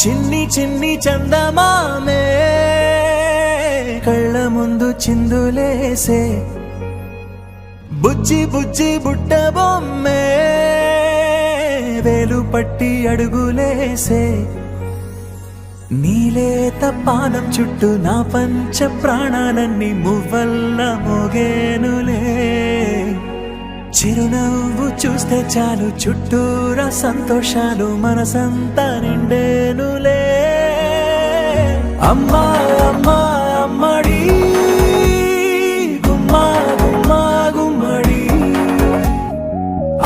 చిన్ని చిన్ని చందమామే కళ్ళ ముందు చిందులేసే బుజ్జి బుజ్జి బుట్ట బొమ్మే వేలు పట్టి అడుగులేసే నీలేత పానం చుట్టూ నా పంచ ప్రాణాలన్నీ మువ్వల్ల మోగేనులే చిరునవ్వు చూస్తే చాలు చుట్టూరా సంతోషాలు మనసంతా నిండేనులే అమ్మా అమ్మా అమ్మడి గుమ్మా గుమ్మా గుమ్మడి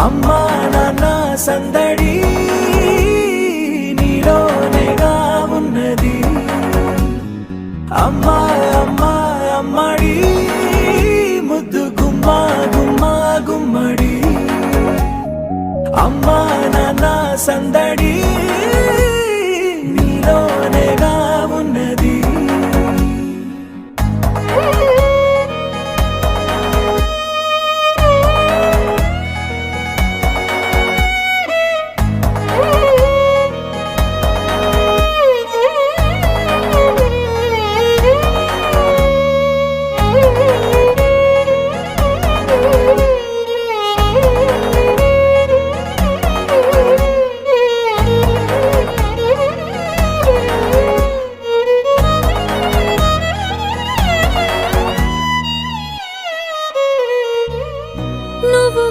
అమ్మా నాన్న సందడి నీలోనేగా ఉన్నది అమ్మా అమ్మా అమ్మడి ముద్దు గుమ్మా గుమ్మా గుమ్మడి అమ్మా నాన్న సందడి నీలోనేగా ఉన్నది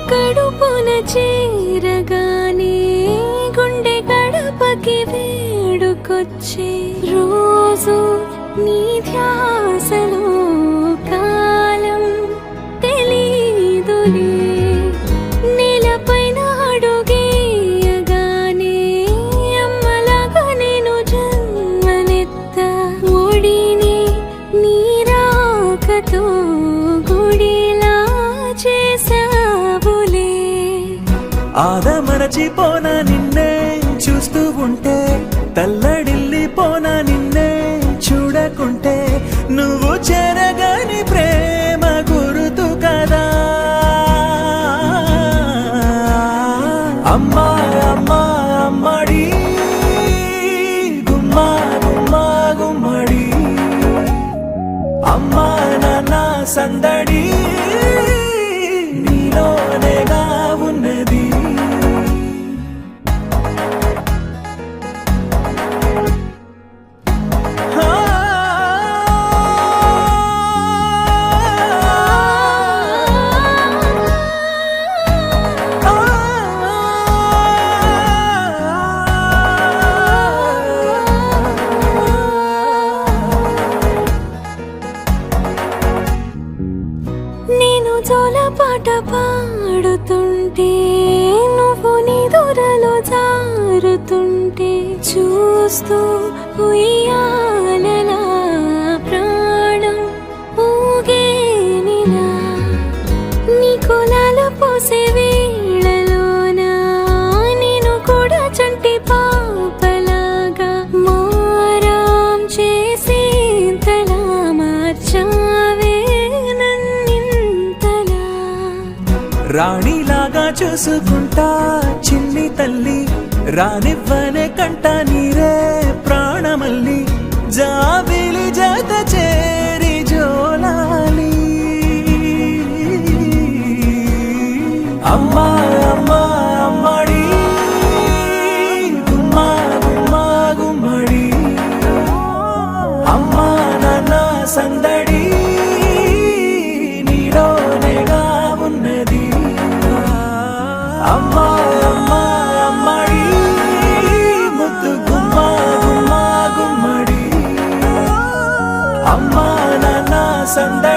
కడుపున చేరగానే గుండె గడపకి వేడుకొచ్చే రోజు నీ ధ్యాసలో కాలం తెలీదులే నేలపైన అడుగేయగానే అమ్మలాగా నేను జన్మనెత్త ఒడిని నీ రాకతో గుడిలా చేసా ఆదమరచిపోనా నిన్నే చూస్తూ ఉంటే తల్లడిల్లిపోనా నిన్నే చూడకుంటే నువ్వు చెరగని ప్రేమ గురుతు కదా అమ్మా అమ్మా అమ్మడి గుమ్మా గుమ్మా గుమ్మడి అమ్మా నాన్న సందడి నీలోనేగా ఉన్నది నేను జోలపాట పాడుతుంటే నువ్వు నీ దూరలో జారుతుంటే చూస్తూ ఉయ్యాలలా ప్రాణం ఊగేనిలా నీ కులాల పోసే వేళలోనా నేను కూడా చంటి పాపలాగా మారాం చేసి తలా మార్చావే రాణిలాగా చూసుకుంటా చిన్ని తల్లి రానివ్వనే కంట నీరే ప్రాణమల్లి జాబిలి జత చేరి జోలాలి అమ్మా అమ్మా అమ్మడి గుమ్మా గుమ్మా గుమ్మడి అమ్మా నాన్న సందడి నీలోనేగా ఉన్నది అమ్మా అమ్మా అమ్మడి ముద్దు గుమ్మా గుమ్మా గుమ్మడి అమ్మా నాన్న సందడి